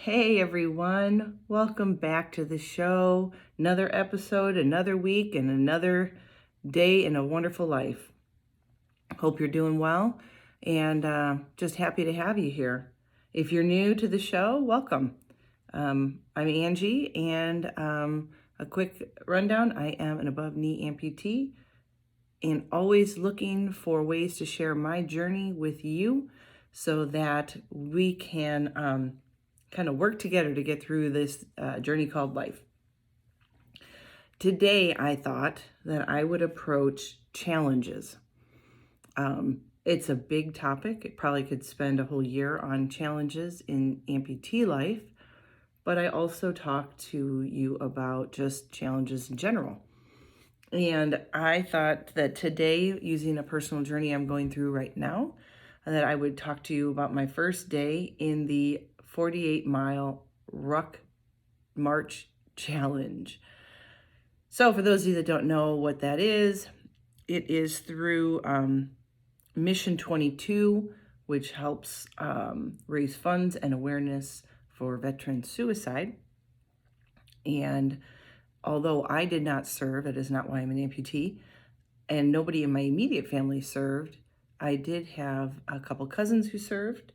Hey everyone, welcome back to the show. Another episode, another week, and another day in a wonderful life. Hope you're doing well and just happy to have you here. If you're new to the show, welcome. I'm Angie, and a quick rundown. I am an above knee amputee and always looking for ways to share my journey with you so that we can kind of work together to get through this journey called life. Today, I thought that I would approach challenges. It's a big topic. It probably could spend a whole year on challenges in amputee life, but I also talk to you about just challenges in general. And I thought that today, using a personal journey I'm going through right now, that I would talk to you about my first day in the 48-mile Ruck March Challenge. So for those of you that don't know what that is, it is through Mission 22, which helps raise funds and awareness for veteran suicide. And although I did not serve, it is not why I'm an amputee, and nobody in my immediate family served, I did have a couple cousins who served,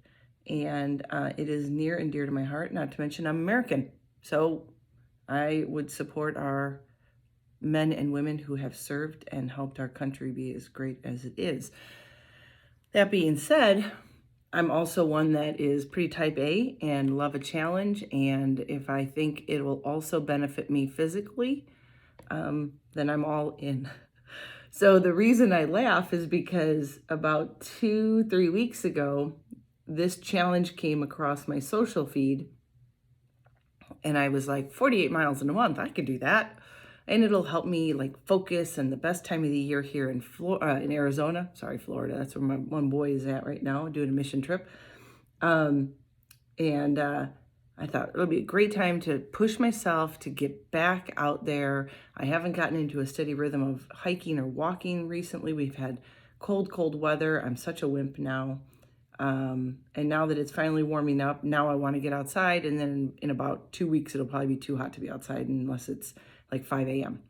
and it is near and dear to my heart, not to mention I'm American. So I would support our men and women who have served and helped our country be as great as it is. That being said, I'm also one that is pretty type A and love a challenge. And if I think it will also benefit me physically, then I'm all in. So the reason I laugh is because about 2-3 weeks ago, this challenge came across my social feed. And I was like, 48 miles in a month, I can do that. And it'll help me like focus. And the best time of the year here in Arizona, Florida. That's where my one boy is at right now, doing a mission trip. I thought it'll be a great time to push myself to get back out there. I haven't gotten into a steady rhythm of hiking or walking recently. We've had cold weather. I'm such a wimp now. And now that it's finally warming up, now I want to get outside. And then in about 2 weeks, it'll probably be too hot to be outside unless it's like 5 a.m.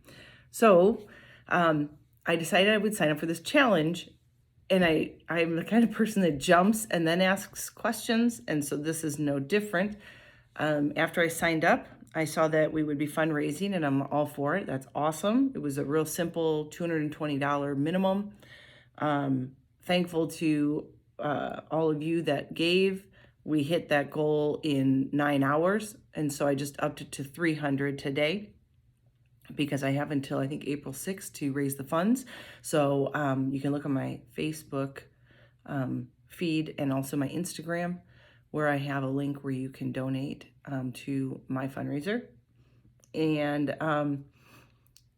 So I decided I would sign up for this challenge. And I'm the kind of person that jumps and then asks questions. And so this is no different. After I signed up, I saw that we would be fundraising, and I'm all for it. That's awesome. It was a real simple $220 minimum. Thankful to all of you that gave. We hit that goal in 9 hours, and so I just upped it to 300 today because I have until I think April 6th to raise the funds. So you can look on my Facebook feed and also my Instagram, where I have a link where you can donate to my fundraiser. And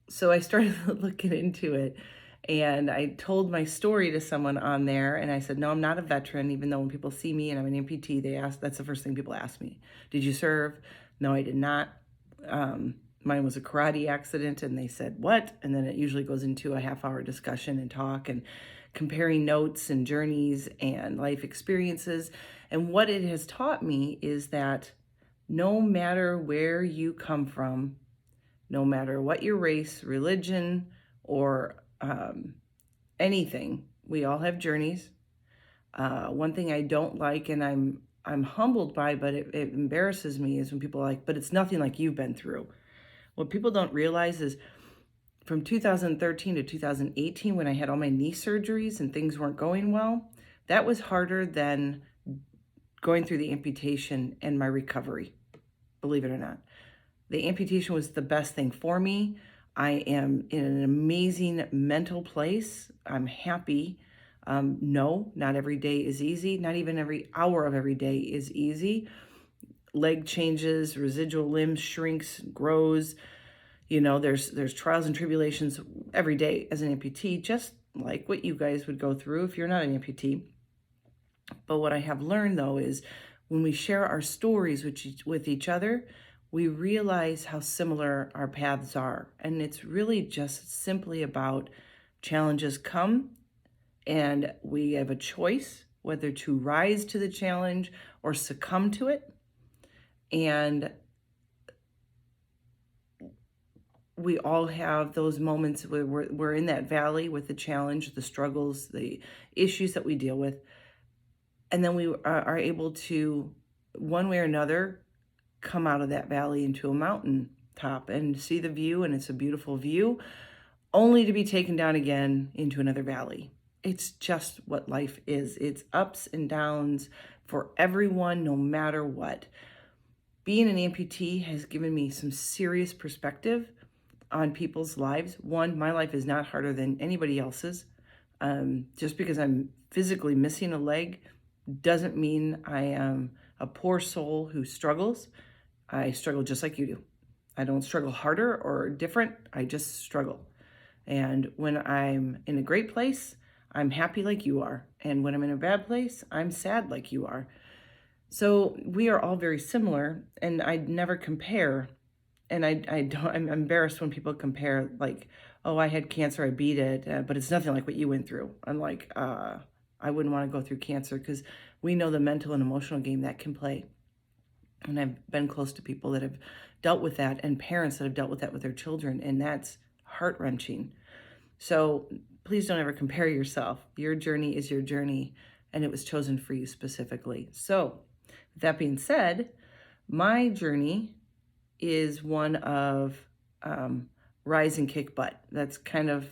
so I started looking into it, and I told my story to someone on there, and I said, no, I'm not a veteran, even though when people see me and I'm an amputee, that's the first thing people ask me. Did you serve? No, I did not. Mine was a karate accident, and they said, what? And then it usually goes into a half-hour discussion and talk and comparing notes and journeys and life experiences. And what it has taught me is that no matter where you come from, no matter what your race, religion, or anything, we all have journeys. One thing I don't like, and I'm humbled by, but it embarrasses me, is when people are like, but it's nothing like you've been through. What people don't realize is from 2013 to 2018, when I had all my knee surgeries and things weren't going well, that was harder than going through the amputation and my recovery, believe it or not. The amputation was the best thing for me. I am in an amazing mental place. I'm happy. No, not every day is easy. Not even every hour of every day is easy. Leg changes, residual limb shrinks, grows. You know, there's trials and tribulations every day as an amputee, just like what you guys would go through if you're not an amputee. But what I have learned, though, is when we share our stories with each other, we realize how similar our paths are. And it's really just simply about challenges come, and we have a choice whether to rise to the challenge or succumb to it. And we all have those moments where we're in that valley with the challenge, the struggles, the issues that we deal with. And then we are able to, one way or another, come out of that valley into a mountain top and see the view. And it's a beautiful view, only to be taken down again into another valley. It's just what life is. It's ups and downs for everyone, no matter what. Being an amputee has given me some serious perspective on people's lives. One, my life is not harder than anybody else's. Just because I'm physically missing a leg doesn't mean I am a poor soul who struggles. I struggle just like you do. I don't struggle harder or different. I just struggle. And when I'm in a great place, I'm happy like you are. And when I'm in a bad place, I'm sad like you are. So we are all very similar, and I never compare. And I don't, I'm embarrassed when people compare, like, oh, I had cancer, I beat it, but it's nothing like what you went through. I'm like, I wouldn't want to go through cancer, because we know the mental and emotional game that can play. And I've been close to people that have dealt with that, and parents that have dealt with that with their children, and that's heart-wrenching. So please don't ever compare yourself. Your journey is your journey, and it was chosen for you specifically. So with that being said, my journey is one of rise and kick butt. That's kind of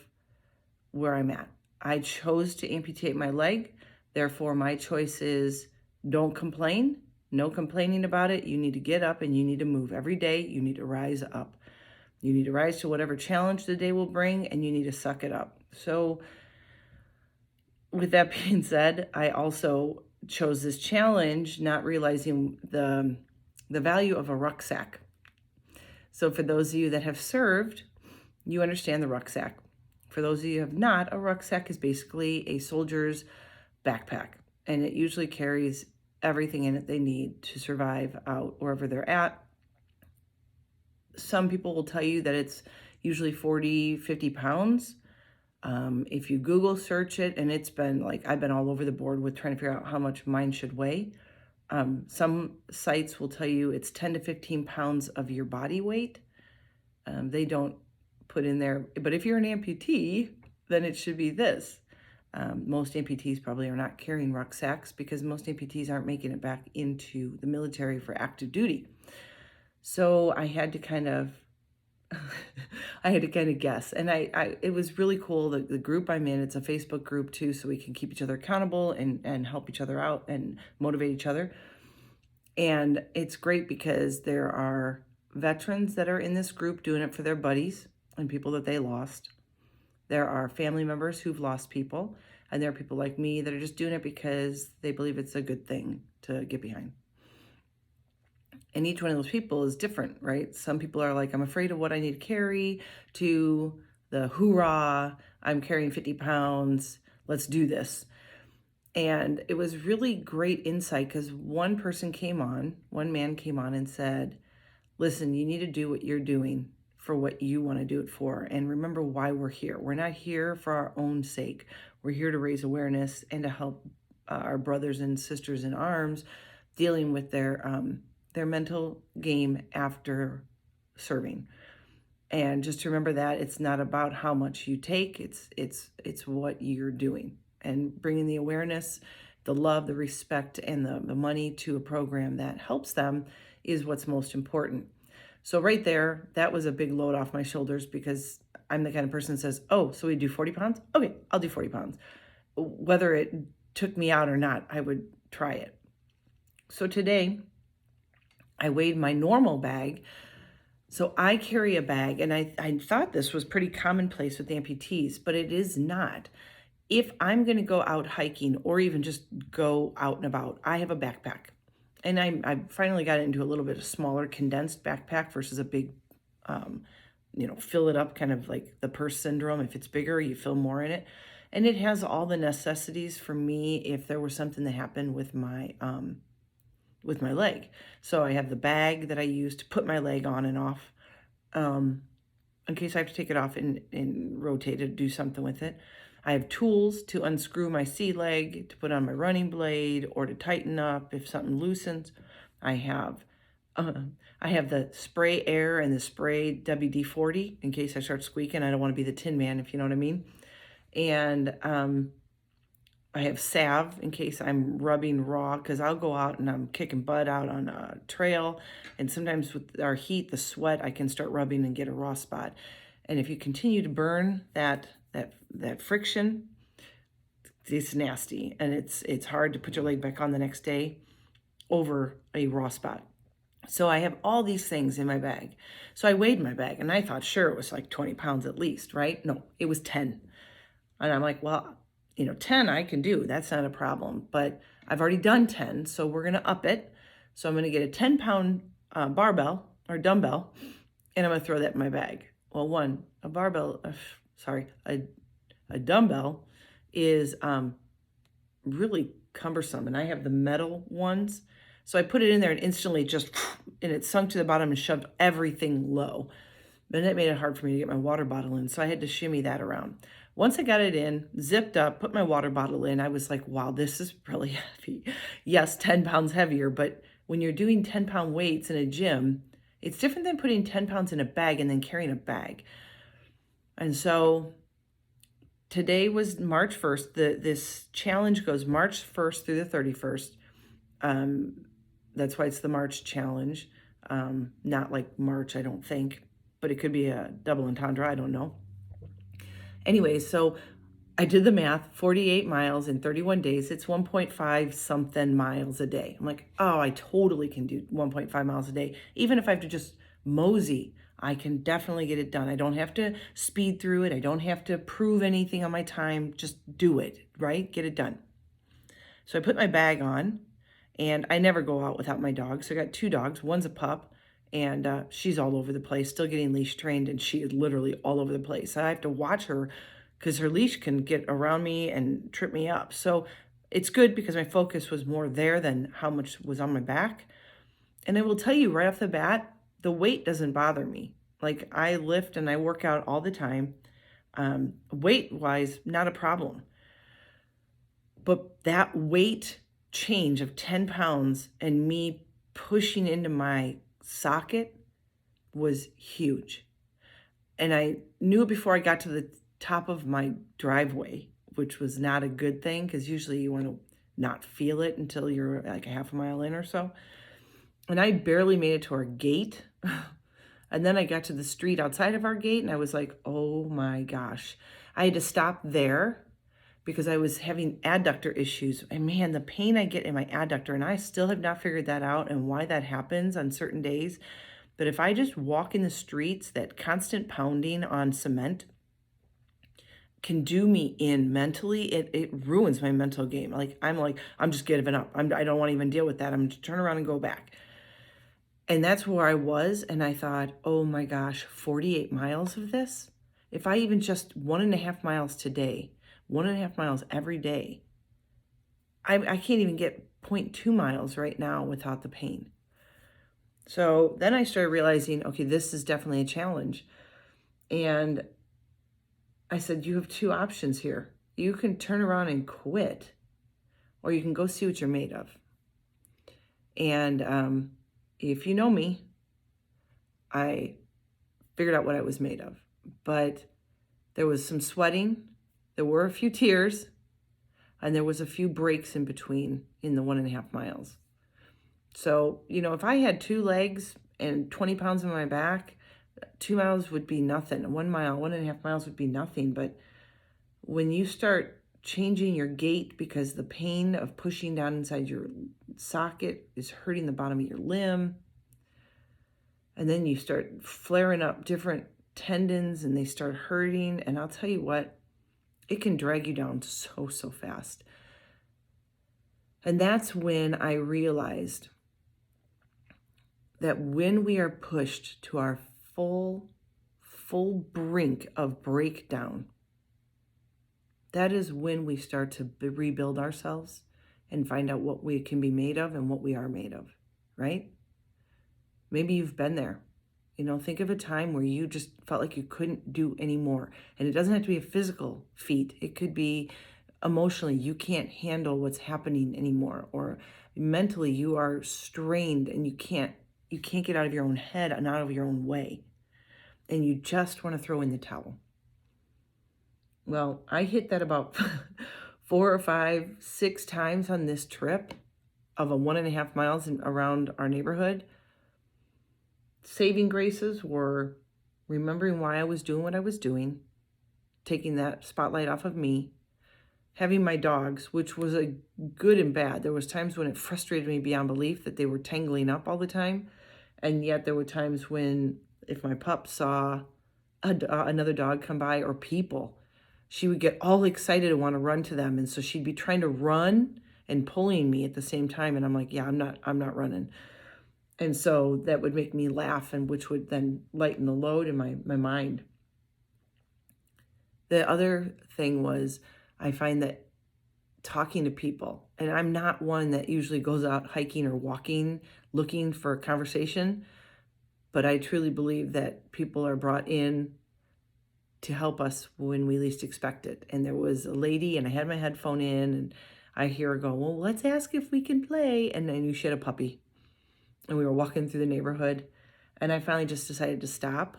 where I'm at. I chose to amputate my leg. Therefore, my choice is don't complain. No complaining about it. You need to get up and you need to move. Every day, you need to rise up. You need to rise to whatever challenge the day will bring, and you need to suck it up. So with that being said, I also chose this challenge not realizing the value of a rucksack. So for those of you that have served, you understand the rucksack. For those of you who have not, a rucksack is basically a soldier's backpack, and it usually carries everything in it they need to survive out wherever they're at. Some people will tell you that it's usually 40, 50 pounds. If you Google search it, and it's been like, I've been all over the board with trying to figure out how much mine should weigh. Some sites will tell you it's 10 to 15 pounds of your body weight. They don't put in there, but if you're an amputee, then it should be this. Most amputees probably are not carrying rucksacks, because most amputees aren't making it back into the military for active duty. So I had to kind of guess. And it was really cool. The group I'm in, it's a Facebook group too, so we can keep each other accountable and help each other out and motivate each other. And it's great because there are veterans that are in this group doing it for their buddies and people that they lost. There are family members who've lost people, and there are people like me that are just doing it because they believe it's a good thing to get behind. And each one of those people is different, right? Some people are like, I'm afraid of what I need to carry, to the hoorah, I'm carrying 50 pounds, let's do this. And it was really great insight, because one man came on and said, listen, you need to do what you're doing for what you want to do it for. And remember why we're here. We're not here for our own sake. We're here to raise awareness and to help our brothers and sisters in arms dealing with their mental game after serving. And just to remember that it's not about how much you take, it's what you're doing, and bringing the awareness, the love, the respect, and the money to a program that helps them is what's most important. So right there, that was a big load off my shoulders, because I'm the kind of person that says, oh, so we do 40 pounds? Okay, I'll do 40 pounds. Whether it took me out or not, I would try it. So today, I weighed my normal bag. So I carry a bag, and I thought this was pretty commonplace with amputees, but it is not. If I'm going to go out hiking or even just go out and about, I have a backpack. And I finally got into a little bit of smaller, condensed backpack versus a big, fill it up, kind of like the purse syndrome. If it's bigger, you fill more in it. And it has all the necessities for me if there was something that happened with my leg. So I have the bag that I use to put my leg on and off, in case I have to take it off and rotate it, do something with it. I have tools to unscrew my sea leg, to put on my running blade, or to tighten up if something loosens. I have I have the spray air and the spray WD-40 in case I start squeaking. I don't want to be the Tin Man, if you know what I mean. And I have salve in case I'm rubbing raw, because I'll go out and I'm kicking butt out on a trail. And sometimes with our heat, the sweat, I can start rubbing and get a raw spot. And if you continue to burn that friction, it's nasty. And it's hard to put your leg back on the next day over a raw spot. So I have all these things in my bag. So I weighed my bag and I thought, sure, it was like 20 pounds at least, right? No, it was 10. And I'm like, well, 10 I can do. That's not a problem. But I've already done 10, so we're going to up it. So I'm going to get a 10-pound barbell or dumbbell, and I'm going to throw that in my bag. Well, a dumbbell is really cumbersome, and I have the metal ones. So I put it in there and instantly and it sunk to the bottom and shoved everything low. Then it made it hard for me to get my water bottle in, so I had to shimmy that around. Once I got it in, zipped up, put my water bottle in, I was like, wow, this is really heavy. Yes, 10 pounds heavier, but when you're doing 10-pound weights in a gym, it's different than putting 10 pounds in a bag and then carrying a bag. And so today was March 1st. This challenge goes March 1st through the 31st. That's why it's the March challenge. Not like March, I don't think, but it could be a double entendre, I don't know. Anyway, so I did the math, 48 miles in 31 days. It's 1.5 something miles a day. I'm like, oh, I totally can do 1.5 miles a day. Even if I have to just mosey, I can definitely get it done. I don't have to speed through it. I don't have to prove anything on my time. Just do it, right? Get it done. So I put my bag on, and I never go out without my dog. So I got 2 dogs. One's a pup. And she's all over the place, still getting leash trained, and she is literally all over the place. I have to watch her because her leash can get around me and trip me up. So it's good because my focus was more there than how much was on my back. And I will tell you right off the bat, the weight doesn't bother me. Like, I lift and I work out all the time. Weight-wise, not a problem. But that weight change of 10 pounds and me pushing into my socket was huge. And I knew it before I got to the top of my driveway, which was not a good thing because usually you want to not feel it until you're like a half a mile in or so. And I barely made it to our gate. And then I got to the street outside of our gate and I was like, oh my gosh. I had to stop there because I was having adductor issues. And man, the pain I get in my adductor, and I still have not figured that out and why that happens on certain days. But if I just walk in the streets, that constant pounding on cement can do me in mentally. It ruins my mental game. I'm just giving up. I don't want to even deal with that. I'm going to turn around and go back. And that's where I was. And I thought, oh my gosh, 48 miles of this? If I even just 1.5 miles today, 1.5 miles every day, I can't even get 0.2 miles right now without the pain. So then I started realizing, okay, this is definitely a challenge. And I said, you have 2 options here. You can turn around and quit, or you can go see what you're made of. And if you know me, I figured out what I was made of. But there was some sweating, there were a few tears, and there was a few breaks in between in the 1.5 miles. So, if I had 2 legs and 20 pounds on my back, 2 miles would be nothing. 1 mile, 1.5 miles would be nothing. But when you start changing your gait because the pain of pushing down inside your socket is hurting the bottom of your limb, and then you start flaring up different tendons and they start hurting, and I'll tell you what, it can drag you down so fast. And that's when I realized that when we are pushed to our full brink of breakdown, that is when we start to rebuild ourselves and find out what we can be made of and what we are made of, right? Maybe you've been there. Think of a time where you just felt like you couldn't do any more. And it doesn't have to be a physical feat. It could be emotionally, you can't handle what's happening anymore. Or mentally, you are strained and you can't you can't get out of your own head and out of your own way. And you just want to throw in the towel. Well, I hit that about 4 or 5, 6 times on this trip of a 1.5 miles around our neighborhood. Saving graces were remembering why I was doing what I was doing, taking that spotlight off of me, having my dogs, which was a good and bad. There was times when it frustrated me beyond belief that they were tangling up all the time. And yet there were times when if my pup saw another dog come by or people, she would get all excited and want to run to them. And so she'd be trying to run and pulling me at the same time. And I'm like, yeah, I'm not running. And so that would make me laugh, and which would then lighten the load in my mind. The other thing was I find that talking to people, and I'm not one that usually goes out hiking or walking looking for a conversation, but I truly believe that people are brought in to help us when we least expect it. And there was a lady, and I had my headphone in, and I hear her go, well, let's ask if we can play. And I knew she had a puppy. And we were walking through the neighborhood, and I finally just decided to stop.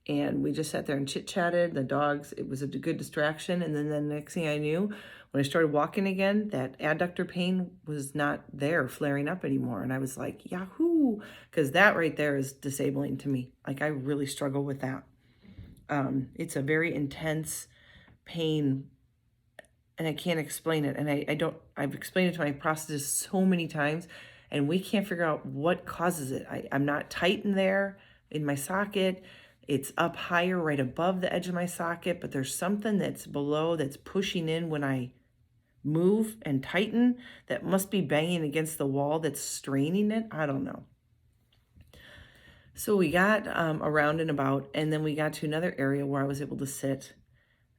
And we just sat there and chit-chatted, the dogs. It was a good distraction. And then the next thing I knew, when I started walking again, that adductor pain was not there, flaring up anymore. And I was like, yahoo, because that right there is disabling to me. Like, I really struggle with that. It's a very intense pain, and I can't explain it. And I've explained it to my prosthetist so many times, and we can't figure out what causes it. I'm not tight in there in my socket. It's up higher right above the edge of my socket, but there's something that's below that's pushing in when I move and tighten that must be banging against the wall that's straining it. I don't know. So we got around and about, and then we got to another area where I was able to sit.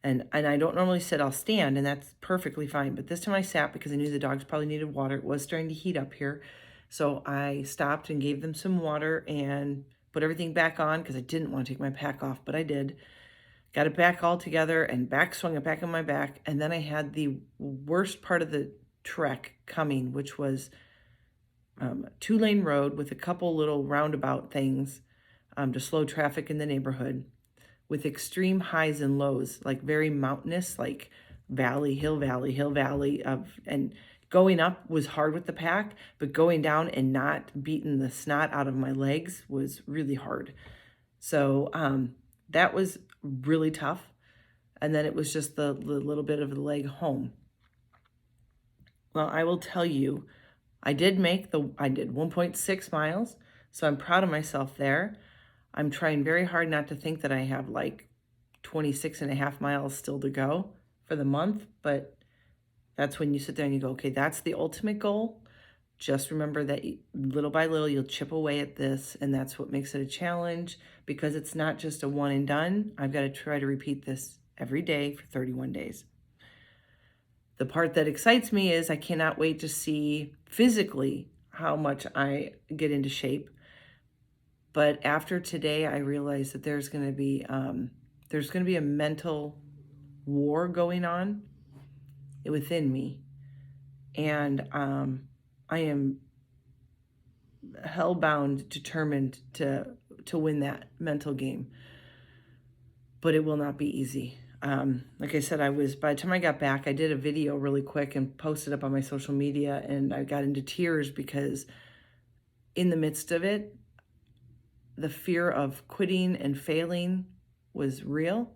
And I don't normally sit, I'll stand, and that's perfectly fine. But this time I sat because I knew the dogs probably needed water. It was starting to heat up here. So I stopped and gave them some water and put everything back on because I didn't want to take my pack off, but I did. Got it back all together and swung it back on my back. And then I had the worst part of the trek coming, which was a 2-lane road with a couple little roundabout things to slow traffic in the neighborhood, with extreme highs and lows, like very mountainous, like valley, hill, valley, hill, valley and going up was hard with the pack, but going down and not beating the snot out of my legs was really hard. So that was really tough. And then it was just the little bit of the leg home. Well, I will tell you, I did 1.6 miles. So I'm proud of myself there. I'm trying very hard not to think that I have like 26.5 miles still to go for the month, but that's when you sit there and you go, okay, that's the ultimate goal. Just remember that little by little, you'll chip away at this, and that's what makes it a challenge, because it's not just a one and done. I've got to try to repeat this every day for 31 days. The part that excites me is I cannot wait to see physically how much I get into shape. But after today, I realized that there's going to be a mental war going on within me, and I am hellbound, determined to win that mental game. But it will not be easy. Like I said, by the time I got back, I did a video really quick and posted up on my social media, and I got into tears because in the midst of it, the fear of quitting and failing was real.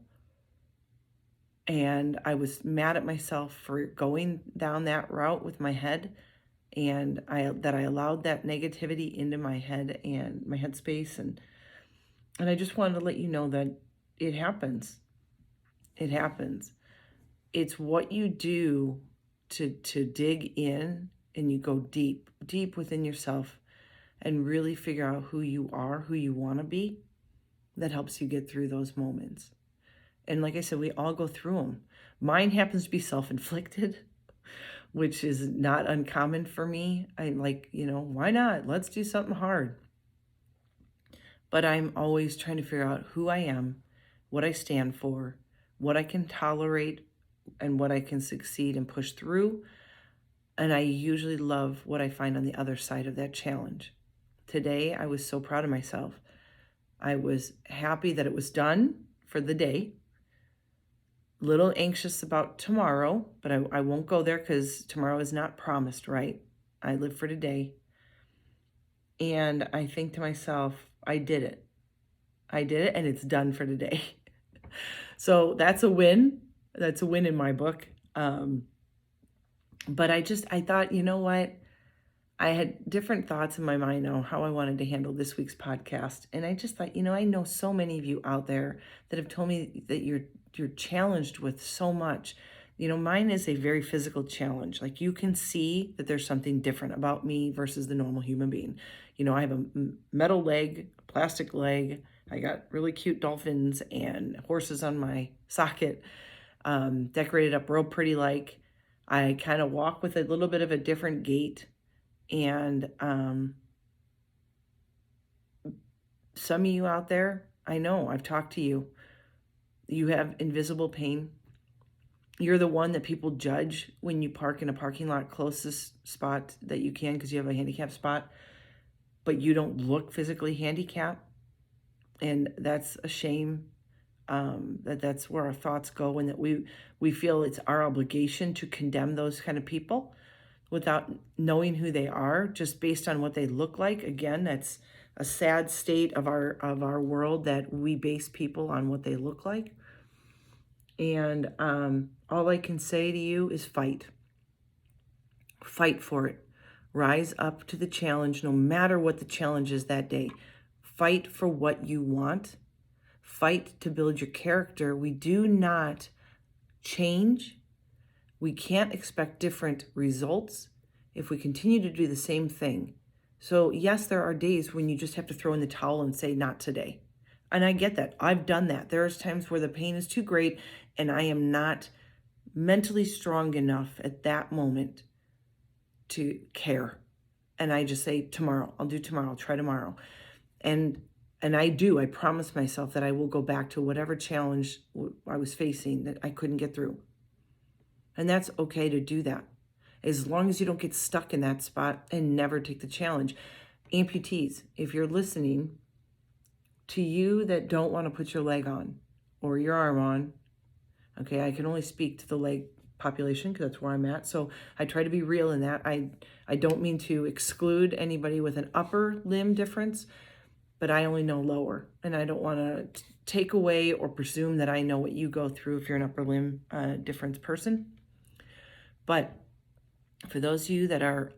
And I was mad at myself for going down that route with my head, and that I allowed that negativity into my head and my headspace. And I just wanted to let you know that it happens. It happens. It's what you do to dig in, and you go deep, deep within yourself and really figure out who you are, who you want to be, that helps you get through those moments. And like I said, we all go through them. Mine happens to be self-inflicted, which is not uncommon for me. I'm like, why not? Let's do something hard. But I'm always trying to figure out who I am, what I stand for, what I can tolerate, and what I can succeed and push through. And I usually love what I find on the other side of that challenge. today I was so proud of myself. I was happy that it was done for the day. Little anxious about tomorrow, but I won't go there because tomorrow is not promised, right? I live for today. And I think to myself, I did it. I did it, and it's done for today. So that's a win. That's a win in my book. But I thought, you know what? I had different thoughts in my mind on how I wanted to handle this week's podcast. And I just thought, I know so many of you out there that have told me that you're challenged with so much. Mine is a very physical challenge. Like, you can see that there's something different about me versus the normal human being. I have a metal leg, a plastic leg. I got really cute dolphins and horses on my socket, decorated up real pretty. Like, I kind of walk with a little bit of a different gait. And some of you out there, I know, I've talked to you. You have invisible pain. You're the one that people judge when you park in a parking lot closest spot that you can because you have a handicap spot, but you don't look physically handicapped. And that's a shame. That's where our thoughts go, and that we feel it's our obligation to condemn those kind of people without knowing who they are, just based on what they look like. Again, that's a sad state of our world, that we base people on what they look like. And all I can say to you is fight. Fight for it. Rise up to the challenge, no matter what the challenge is that day. Fight for what you want. Fight to build your character. We do not change. We can't expect different results if we continue to do the same thing. So yes, there are days when you just have to throw in the towel and say, not today. And I get that. I've done that. There's times where the pain is too great and I am not mentally strong enough at that moment to care. And I just say, tomorrow, I'll do tomorrow, I'll try tomorrow. And I promise myself that I will go back to whatever challenge I was facing that I couldn't get through. And that's okay to do that, as long as you don't get stuck in that spot and never take the challenge. Amputees, if you're listening, to you that don't want to put your leg on or your arm on, okay, I can only speak to the leg population because that's where I'm at. So I try to be real in that. I don't mean to exclude anybody with an upper limb difference, but I only know lower. And I don't want to take away or presume that I know what you go through if you're an upper limb difference person. But for those of you that are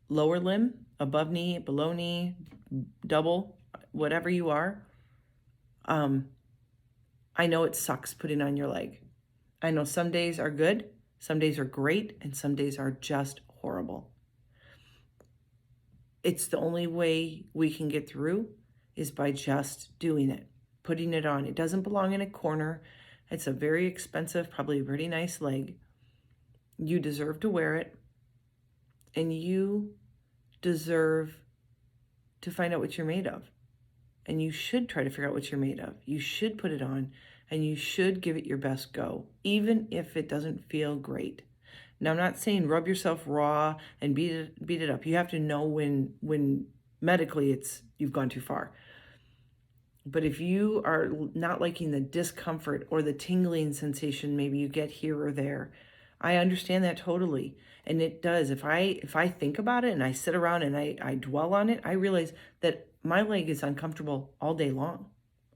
lower limb, above knee, below knee, double, whatever you are, I know it sucks putting on your leg. I know some days are good, some days are great, and some days are just horrible. It's the only way we can get through is by just doing it, putting it on. It doesn't belong in a corner. It's a very expensive, probably a pretty nice leg. You deserve to wear it, and you deserve to find out what you're made of. And you should try to figure out what you're made of. You should put it on, and you should give it your best go, even if it doesn't feel great. Now, I'm not saying rub yourself raw and beat it up. You have to know when medically you've gone too far. But if you are not liking the discomfort or the tingling sensation maybe you get here or there, I understand that totally. And it does. If I think about it and I sit around and I dwell on it, I realize that my leg is uncomfortable all day long.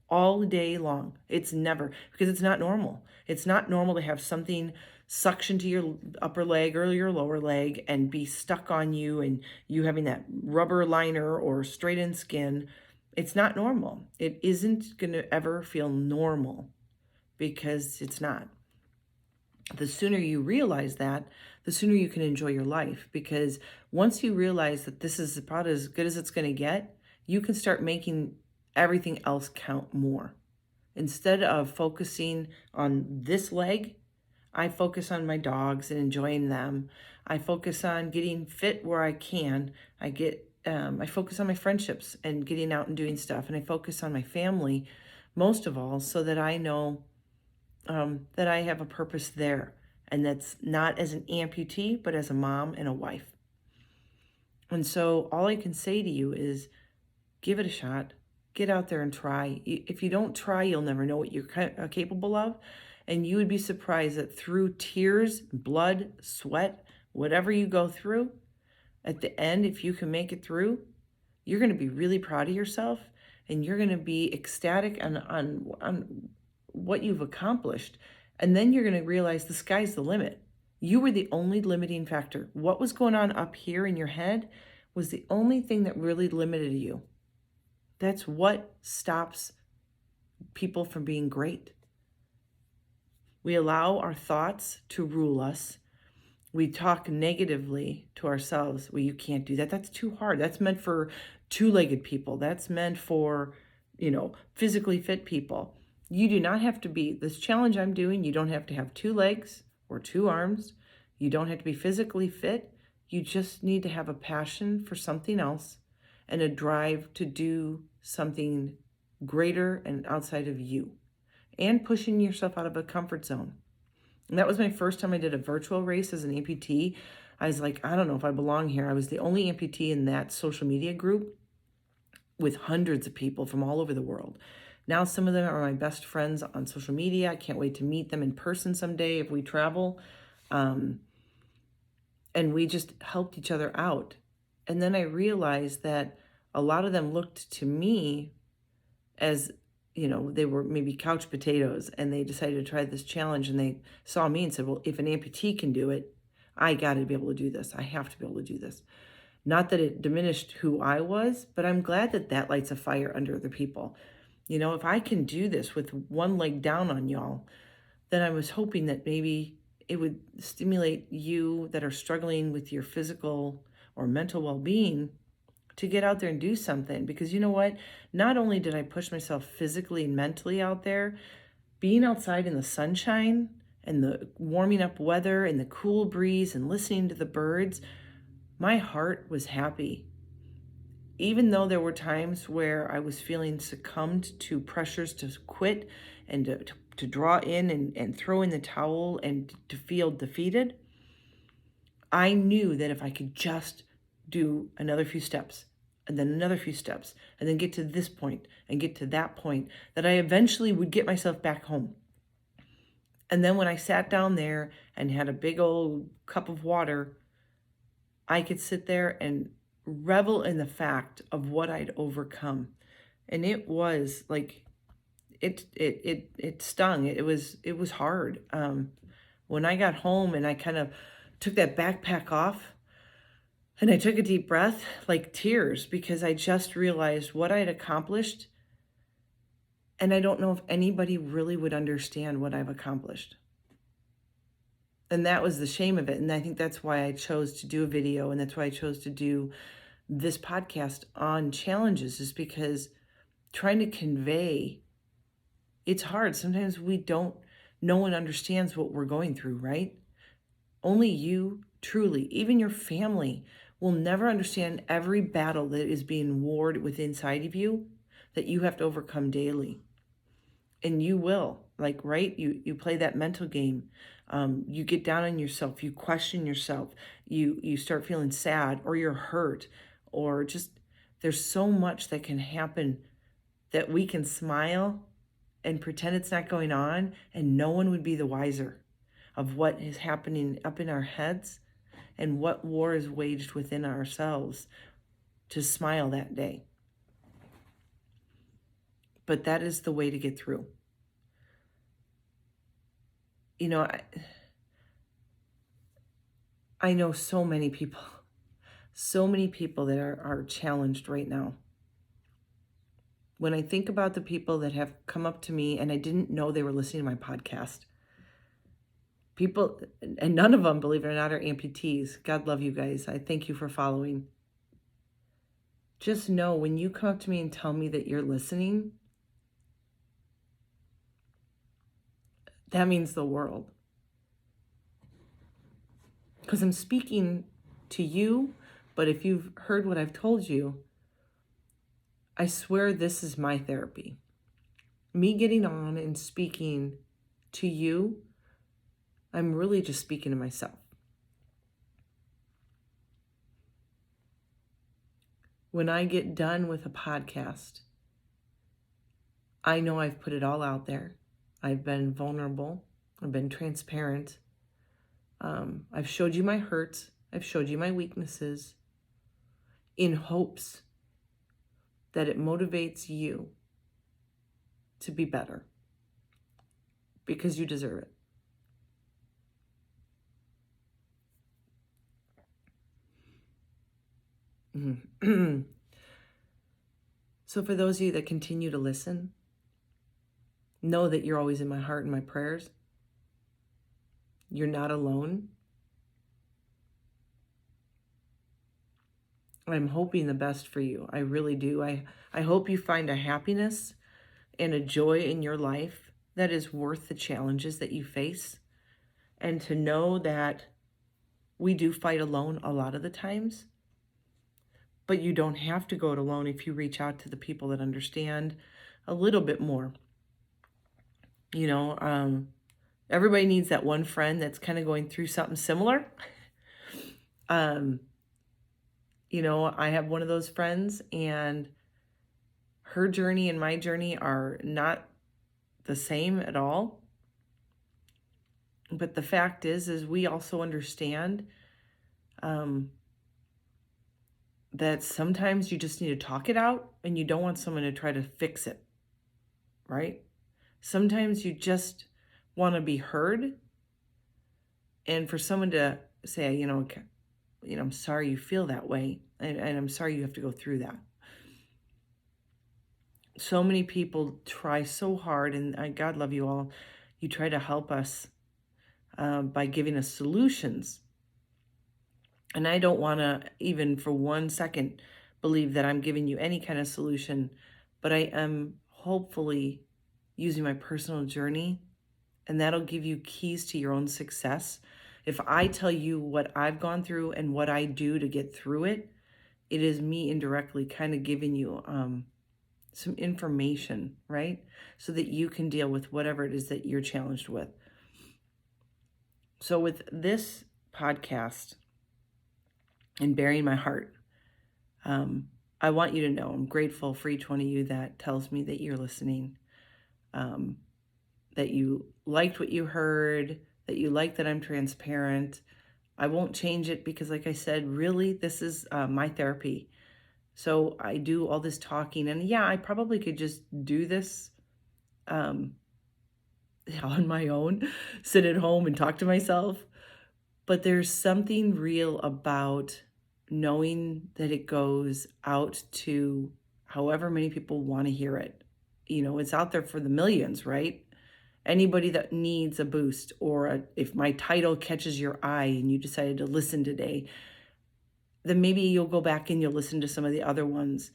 All day long. It's never, because it's not normal. It's not normal to have something suction to your upper leg or your lower leg and be stuck on you and you having that rubber liner or straightened skin. It's not normal. It isn't going to ever feel normal because it's not. The sooner you realize that, the sooner you can enjoy your life, because once you realize that this is about as good as it's going to get, you can start making everything else count more. Instead of focusing on this leg, I focus on my dogs and enjoying them. I focus on getting fit where I can. I focus on my friendships and getting out and doing stuff. And I focus on my family most of all, so that I know that I have a purpose there. And that's not as an amputee, but as a mom and a wife. And so all I can say to you is give it a shot. Get out there and try. If you don't try, you'll never know what you're capable of. And you would be surprised that through tears, blood, sweat, whatever you go through, at the end, if you can make it through, you're going to be really proud of yourself, and you're going to be ecstatic on what you've accomplished. And then you're going to realize the sky's the limit. You were the only limiting factor. What was going on up here in your head was the only thing that really limited you. That's what stops people from being great. We allow our thoughts to rule us. We talk negatively to ourselves. Well, you can't do that. That's too hard. That's meant for two-legged people. That's meant for, physically fit people. You do not have to be, this challenge I'm doing, you don't have to have 2 legs or 2 arms. You don't have to be physically fit. You just need to have a passion for something else and a drive to do something greater and outside of you, and pushing yourself out of a comfort zone. And that was my first time I did a virtual race as an amputee. I was like, I don't know if I belong here. I was the only amputee in that social media group with hundreds of people from all over the world. Now some of them are my best friends on social media. I can't wait to meet them in person someday if we travel. And we just helped each other out. And then I realized that a lot of them looked to me as, they were maybe couch potatoes, and they decided to try this challenge, and they saw me and said, well, if an amputee can do it, I got to be able to do this. I have to be able to do this. Not that it diminished who I was, but I'm glad that that lights a fire under other people. If I can do this with one leg down on y'all, then I was hoping that maybe it would stimulate you that are struggling with your physical or mental well-being to get out there and do something. Because you know what? Not only did I push myself physically and mentally out there, being outside in the sunshine and the warming up weather and the cool breeze and listening to the birds, my heart was happy. Even though there were times where I was feeling succumbed to pressures to quit and to draw in and throw in the towel and to feel defeated, I knew that if I could just do another few steps, and then another few steps, and then get to this point and get to that point, that I eventually would get myself back home. And then when I sat down there and had a big old cup of water, I could sit there and revel in the fact of what I'd overcome. And it was like, it stung. It was hard. When I got home and I kind of took that backpack off, and I took a deep breath, like tears, because I just realized what I'd accomplished. And I don't know if anybody really would understand what I've accomplished. And that was the shame of it. And I think that's why I chose to do a video, and that's why I chose to do this podcast on challenges, is because trying to convey, it's hard. Sometimes no one understands what we're going through, right? Only you, truly, even your family, will never understand every battle that is being warred within inside of you that you have to overcome daily. And you will, right? You play that mental game. You get down on yourself. You question yourself. You start feeling sad, or you're hurt, or just there's so much that can happen that we can smile and pretend it's not going on, and no one would be the wiser of what is happening up in our heads and what war is waged within ourselves to smile that day. But that is the way to get through. I know so many people that are challenged right now. When I think about the people that have come up to me and I didn't know they were listening to my podcast, people, and none of them, believe it or not, are amputees. God love you guys. I thank you for following. Just know, when you come up to me and tell me that you're listening, that means the world. Because I'm speaking to you, but if you've heard what I've told you, I swear this is my therapy. Me getting on and speaking to you, I'm really just speaking to myself. When I get done with a podcast, I know I've put it all out there. I've been vulnerable. I've been transparent. I've showed you my hurts. I've showed you my weaknesses in hopes that it motivates you to be better because you deserve it. So for those of you that continue to listen, know that you're always in my heart and my prayers. You're not alone. I'm hoping the best for you. I really do. I hope you find a happiness and a joy in your life that is worth the challenges that you face. And to know that we do fight alone a lot of the times, but you don't have to go it alone if you reach out to the people that understand a little bit more. You know, everybody needs that one friend that's kind of going through something similar. You know, I have one of those friends, and her journey and my journey are not the same at all. But the fact is we also understand that sometimes you just need to talk it out, and you don't want someone to try to fix it, right? Sometimes you just want to be heard, and for someone to say, I'm sorry you feel that way, and I'm sorry you have to go through that. So many people try so hard, and God love you all. You try to help us by giving us solutions. And I don't want to even for 1 second believe that I'm giving you any kind of solution, but I am hopefully using my personal journey, and that'll give you keys to your own success. If I tell you what I've gone through and what I do to get through it, it is me indirectly kind of giving you some information, right? So that you can deal with whatever it is that you're challenged with. So with this podcast and bearing my heart, I want you to know I'm grateful for each one of you that tells me that you're listening, that you liked what you heard, that you like that I'm transparent. I won't change it because, like I said, really, this is my therapy. So I do all this talking, and yeah, I probably could just do this on my own, sit at home and talk to myself. But there's something real about knowing that it goes out to however many people want to hear it. You know, it's out there for the millions, right? Anybody that needs a boost, or if my title catches your eye and you decided to listen today, then maybe you'll go back and you'll listen to some of the other ones.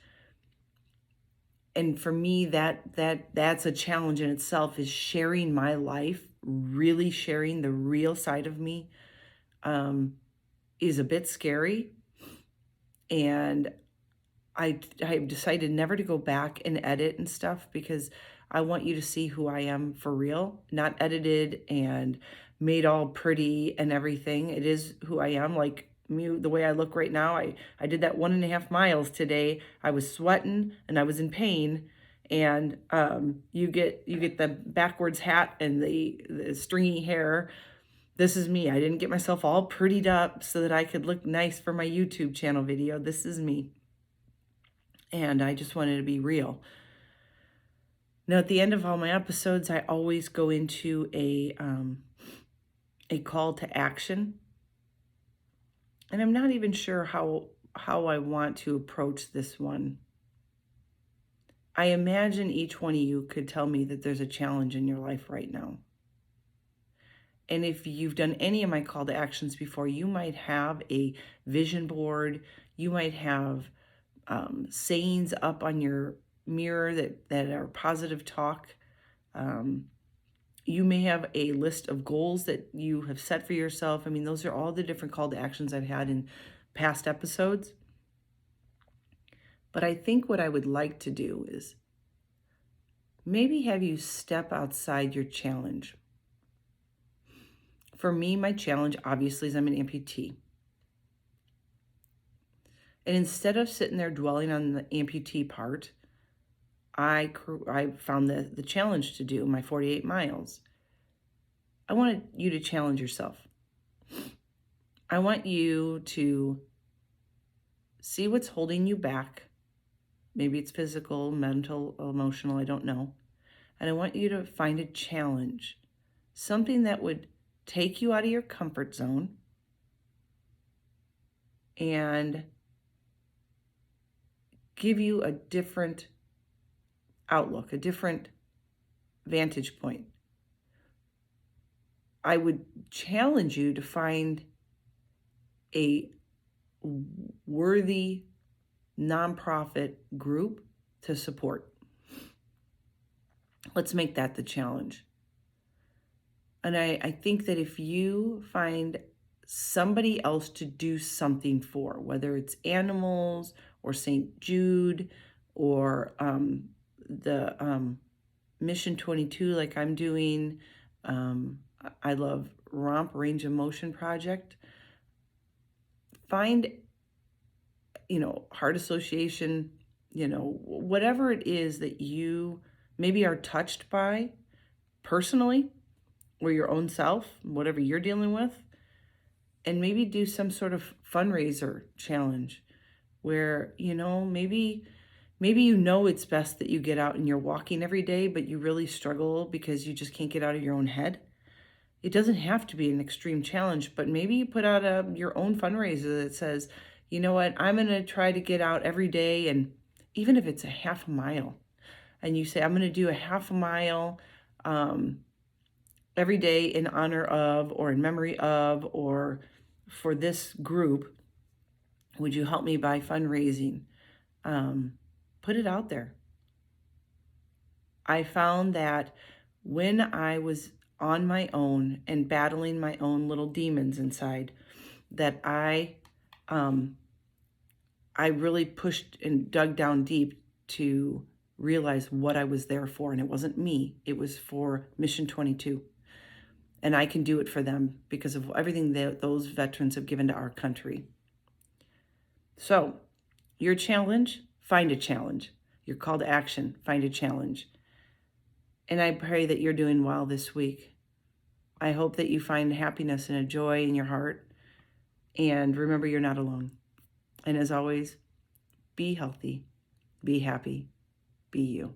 And for me, that's a challenge in itself, is sharing my life, really sharing the real side of me, is a bit scary. And I've decided never to go back and edit and stuff, because I want you to see who I am for real, not edited and made all pretty and everything. It is who I am, like me, the way I look right now. I did that 1.5 miles today. I was sweating and I was in pain. And you get the backwards hat and the stringy hair. This is me. I didn't get myself all prettied up so that I could look nice for my YouTube channel video. This is me. And I just wanted to be real. Now, at the end of all my episodes, I always go into a call to action. And I'm not even sure how I want to approach this one. I imagine each one of you could tell me that there's a challenge in your life right now. And if you've done any of my call to actions before, you might have a vision board. You might have sayings up on your mirror that are positive talk. You may have a list of goals that you have set for yourself. I mean, those are all the different call to actions I've had in past episodes. But I think what I would like to do is maybe have you step outside your challenge. For me, my challenge, obviously, is I'm an amputee. And instead of sitting there dwelling on the amputee part, I found the challenge to do my 48 miles. I wanted you to challenge yourself. I want you to see what's holding you back. Maybe it's physical, mental, emotional, I don't know. And I want you to find a challenge, something that would take you out of your comfort zone and give you a different outlook, a different vantage point. I would challenge you to find a worthy nonprofit group to support. Let's make that the challenge. And I think that if you find somebody else to do something for, whether it's animals or St. Jude or the Mission 22 like I'm doing, I love Romp Range of Motion Project. Find, Heart Association, whatever it is that you maybe are touched by personally or your own self, whatever you're dealing with, and maybe do some sort of fundraiser challenge where, maybe it's best that you get out and you're walking every day, but you really struggle because you just can't get out of your own head. It doesn't have to be an extreme challenge, but maybe you put out your own fundraiser that says, you know what, I'm going to try to get out every day, and even if it's a half a mile, and you say, I'm going to do a half a mile every day in honor of or in memory of or for this group, would you help me by fundraising? Put it out there. I found that when I was on my own and battling my own little demons inside, that I really pushed and dug down deep to realize what I was there for. And it wasn't me, it was for Mission 22. And I can do it for them because of everything that those veterans have given to our country. So, your challenge, find a challenge. Your call to action, find a challenge. And I pray that you're doing well this week. I hope that you find happiness and a joy in your heart. And remember, you're not alone. And as always, be healthy, be happy, be you.